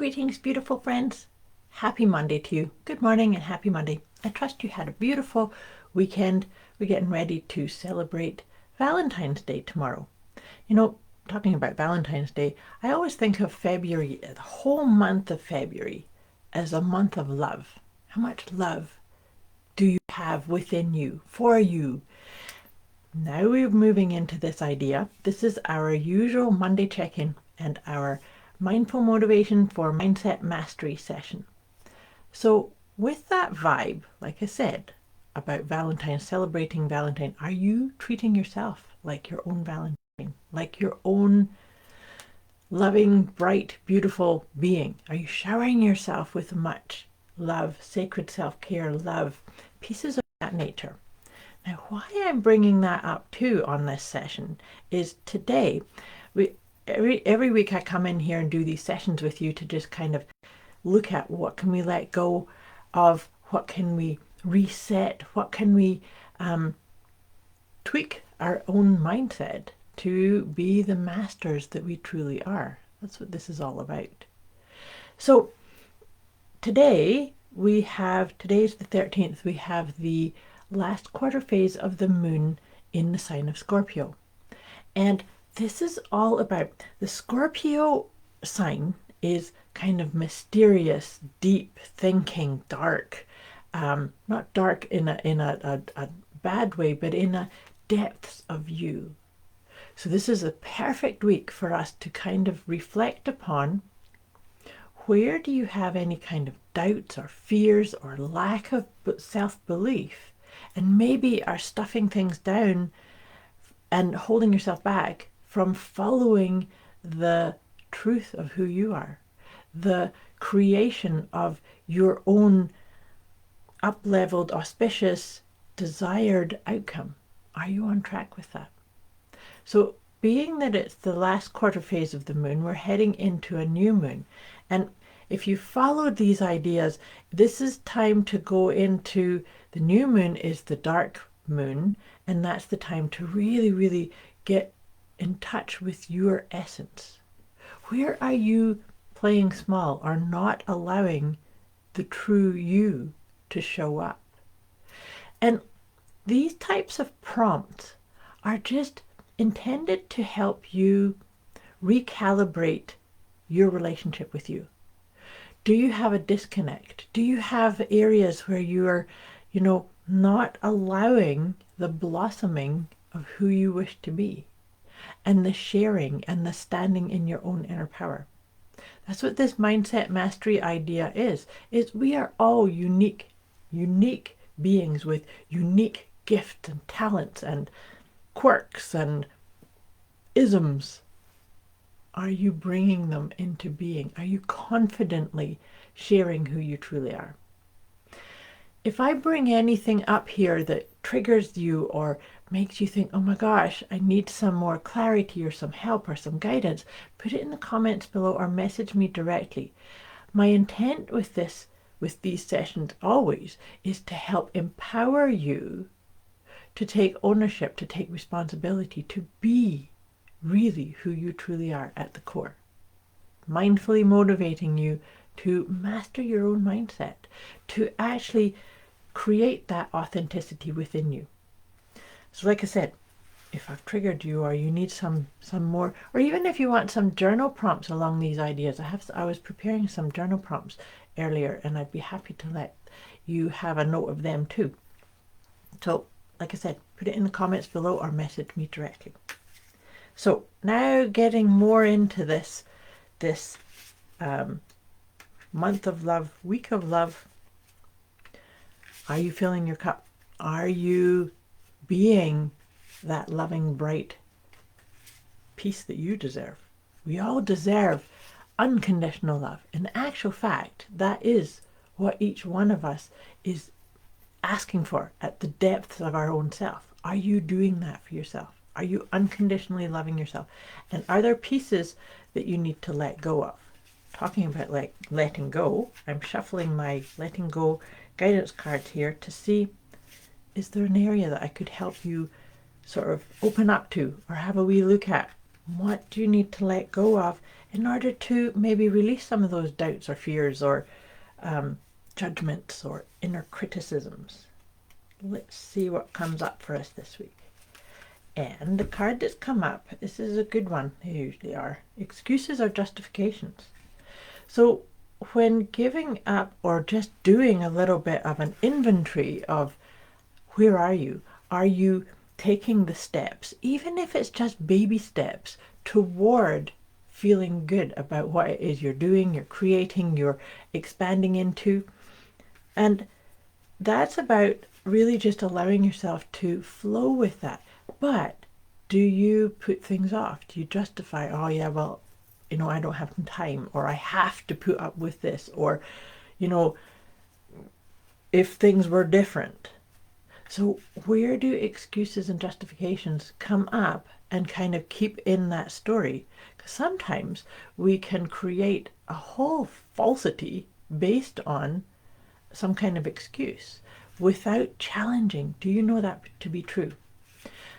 Greetings, beautiful friends. Happy Monday to you. Good morning and happy Monday. I trust you had a beautiful weekend. We're getting ready to celebrate Valentine's Day tomorrow. You know, talking about Valentine's Day, I always think of February, the whole month of February, as a month of love. How much love do you have within you, for you? Now we're moving into this idea. This is our usual Monday check-in and our Mindful Motivation for Mindset Mastery session. So with that vibe, like I said, about Valentine, celebrating Valentine, are you treating yourself like your own Valentine, like your own loving, bright, beautiful being? Are you showering yourself with much love, sacred self-care, love, pieces of that nature? Now, why I'm bringing that up too on this session is today, every week I come in here and do these sessions with you to just kind of look at what can we let go of, what can we reset, what can we tweak our own mindset to be the masters that we truly are. That's what this is all about. So today's the 13th, we have the last quarter phase of the moon in the sign of Scorpio. And this is all about the Scorpio sign is kind of mysterious, deep thinking, dark, not dark in a bad way, but in a depths of you. So this is a perfect week for us to kind of reflect upon, where do you have any kind of doubts or fears or lack of self-belief, and maybe are stuffing things down and holding yourself back from following the truth of who you are, the creation of your own up-leveled, auspicious, desired outcome. Are you on track with that? So being that it's the last quarter phase of the moon, we're heading into a new moon. And if you followed these ideas, this is time to go into the new moon is the dark moon, and that's the time to really, really get in touch with your essence. Where are you playing small or not allowing the true you to show up? And these types of prompts are just intended to help you recalibrate your relationship with you. Do you have a disconnect? Do you have areas where you are, not allowing the blossoming of who you wish to be, and the sharing and the standing in your own inner power? That's what this mindset mastery idea is we are all unique beings with unique gifts and talents and quirks and isms. Are you bringing them into being? Are you confidently sharing who you truly are? If I bring anything up here that triggers you or makes you think, oh my gosh, I need some more clarity or some help or some guidance, put it in the comments below or message me directly. My intent with these sessions always is to help empower you to take ownership, to take responsibility, to be really who you truly are at the core. Mindfully motivating you to master your own mindset, to actually create that authenticity within you. So like I said, if I've triggered you or you need some more, or even if you want some journal prompts along these ideas, I was preparing some journal prompts earlier, and I'd be happy to let you have a note of them too. So like I said, put it in the comments below or message me directly. So now getting more into this month of love, week of love. Are you filling your cup? Are you being that loving, bright peace that you deserve? We all deserve unconditional love. In actual fact, that is what each one of us is asking for at the depths of our own self. Are you doing that for yourself? Are you unconditionally loving yourself? And are there pieces that you need to let go of? Talking about like letting go, I'm shuffling my letting go guidance cards here to see, is there an area that I could help you sort of open up to or have a wee look at? What do you need to let go of in order to maybe release some of those doubts or fears or judgments or inner criticisms. Let's see what comes up for us this week. And the card that's come up, this is a good one, they usually are, excuses or justifications. So when giving up or just doing a little bit of an inventory of where are you taking the steps, even if it's just baby steps, toward feeling good about what it is you're doing, you're creating, you're expanding into. And that's about really just allowing yourself to flow with that. But do you put things off? Do you justify, oh yeah, well, I don't have time, or I have to put up with this, or, if things were different. So where do excuses and justifications come up and kind of keep in that story? Because sometimes we can create a whole falsity based on some kind of excuse without challenging. Do you know that to be true?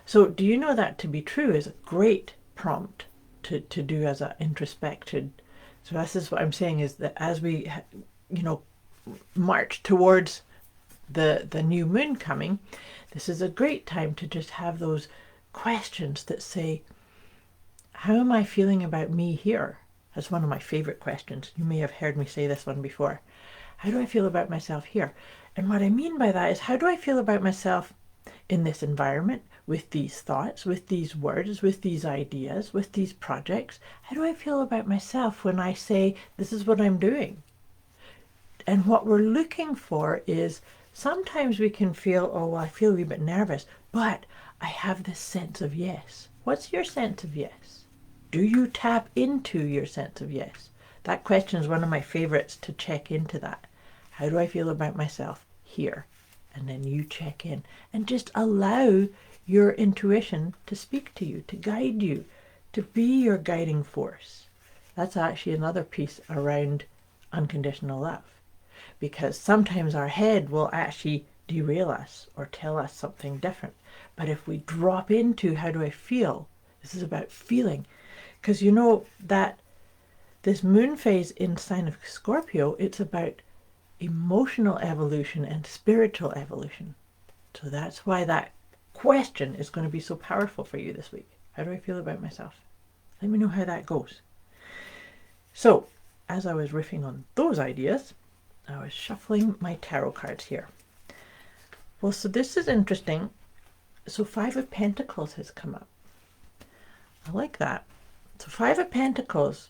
So do you know that to be true is a great prompt to do as an introspection. So this is what I'm saying, is that as we, march towards the new moon coming, this is a great time to just have those questions that say, how am I feeling about me here? That's one of my favorite questions. You may have heard me say this one before. How do I feel about myself here? And what I mean by that is, how do I feel about myself in this environment, with these thoughts, with these words, with these ideas, with these projects? How do I feel about myself when I say, this is what I'm doing? And what we're looking for is, sometimes we can feel, oh, well, I feel a wee bit nervous, but I have this sense of yes. What's your sense of yes? Do you tap into your sense of yes? That question is one of my favorites to check into that. How do I feel about myself here? And then you check in and just allow your intuition to speak to you, to guide you, to be your guiding force. That's actually another piece around unconditional love, because sometimes our head will actually derail us or tell us something different. But if we drop into, how do I feel? This is about feeling, because that this moon phase in sign of Scorpio, it's about emotional evolution and spiritual evolution. So that's why that question is going to be so powerful for you this week. How do I feel about myself? Let me know how that goes. So as I was riffing on those ideas, I was shuffling my tarot cards here. Well, so this is interesting. So 5 of Pentacles has come up. I like that. So 5 of Pentacles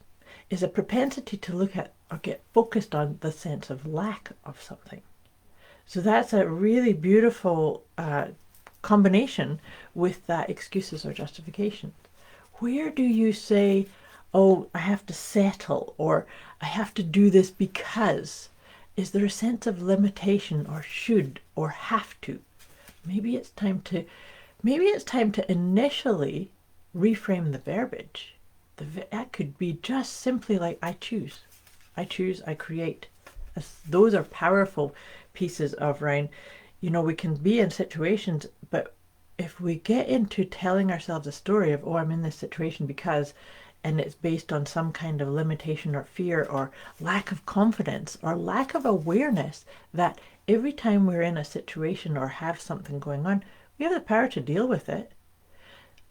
is a propensity to look at or get focused on the sense of lack of something. So that's a really beautiful combination with that excuses or justifications. Where do you say, oh, I have to settle, or I have to do this because? Is there a sense of limitation or should or have to? Maybe it's time to initially reframe the verbiage. That could be just simply like, I choose, I create. Those are powerful pieces of around, we can be in situations, but if we get into telling ourselves a story of, oh, I'm in this situation because, and it's based on some kind of limitation or fear or lack of confidence or lack of awareness that every time we're in a situation or have something going on, we have the power to deal with it.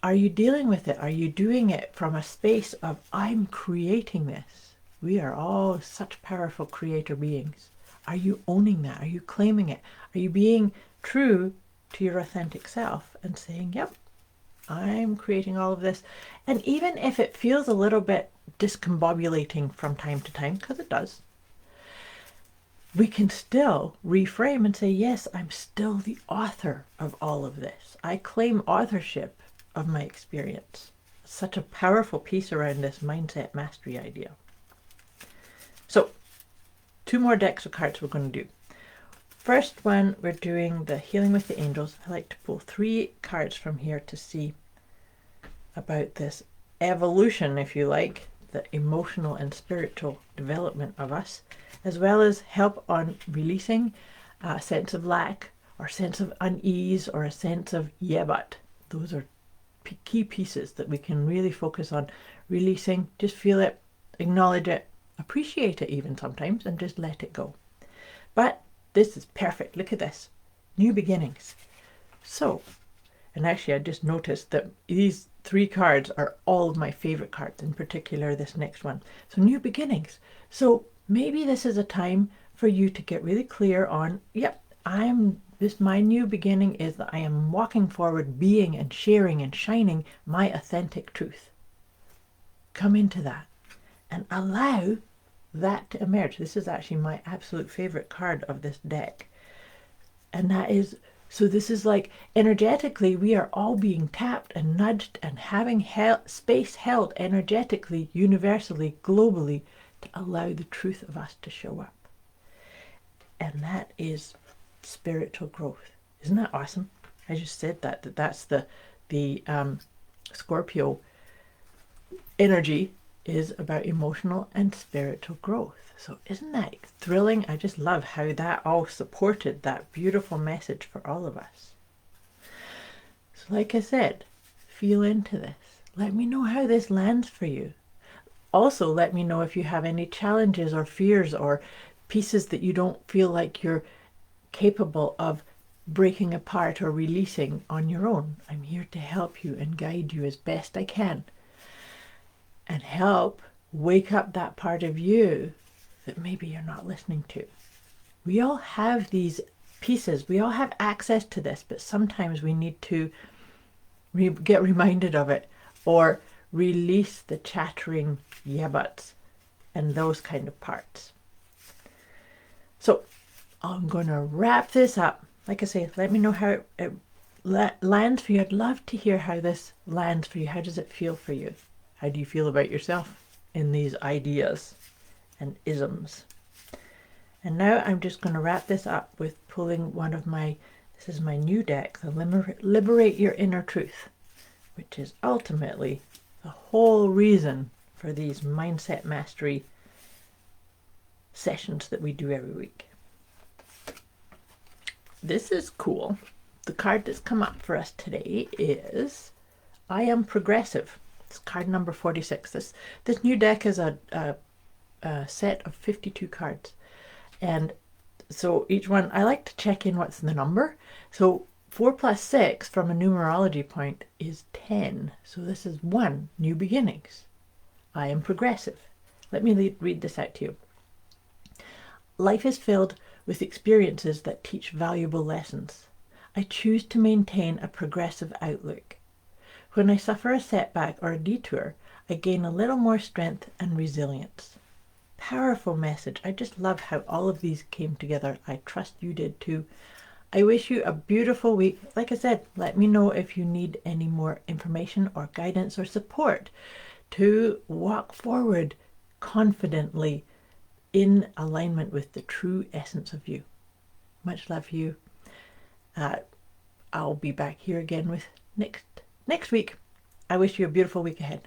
Are you dealing with it? Are you doing it from a space of, I'm creating this? We are all such powerful creator beings. Are you owning that? Are you claiming it? Are you being true to your authentic self and saying, yep, I'm creating all of this? And even if it feels a little bit discombobulating from time to time, because it does, we can still reframe and say, yes, I'm still the author of all of this. I claim authorship of my experience. Such a powerful piece around this mindset mastery idea. So 2 more decks of cards we're going to do. First one, we're doing the Healing with the Angels. I like to pull 3 cards from here to see about this evolution, if you like, the emotional and spiritual development of us, as well as help on releasing a sense of lack or sense of unease or a sense of yeah but. Those are key pieces that we can really focus on releasing. Just feel it, acknowledge it, appreciate it even sometimes, and just let it go. But this is perfect. Look at this. New beginnings. So, and actually I just noticed that these 3 cards are all of my favorite cards, in particular this next one. So new beginnings. So maybe this is a time for you to get really clear on, yep, my new beginning is that I am walking forward, being and sharing and shining my authentic truth. Come into that and allow that to emerge. This is actually my absolute favorite card of this deck. And that is, so this is like energetically, we are all being tapped and nudged and having space held energetically, universally, globally, to allow the truth of us to show up. And that is spiritual growth. Isn't that awesome? I just said that's the Scorpio energy is about emotional and spiritual growth. So isn't that thrilling? I just love how that all supported that beautiful message for all of us. So like I said, feel into this. Let me know how this lands for you. Also, let me know if you have any challenges or fears or pieces that you don't feel like you're capable of breaking apart or releasing on your own. I'm here to help you and guide you as best I can and help wake up that part of you that maybe you're not listening to. We all have these pieces. We all have access to this, but sometimes we need to get reminded of it or release the chattering yeah buts and those kind of parts. So I'm going to wrap this up. Like I say, let me know how it lands for you. I'd love to hear how this lands for you. How does it feel for you? How do you feel about yourself in these ideas and isms? And now I'm just going to wrap this up with pulling one of this is my new deck, the Liberate Your Inner Truth, which is ultimately the whole reason for these mindset mastery sessions that we do every week. This is cool. The card that's come up for us today is I Am Progressive. It's card number 46. This new deck is a set of 52 cards. And so each one, I like to check in what's the number. So 4 plus 6 from a numerology point is 10. So this is 1, new beginnings. I am progressive. Let me read this out to you. Life is filled with experiences that teach valuable lessons. I choose to maintain a progressive outlook. When I suffer a setback or a detour, I gain a little more strength and resilience. Powerful message. I just love how all of these came together. I trust you did too. I wish you a beautiful week. Like I said, let me know if you need any more information or guidance or support to walk forward confidently in alignment with the true essence of you. Much love for you. I'll be back here again with next week. I wish you a beautiful week ahead.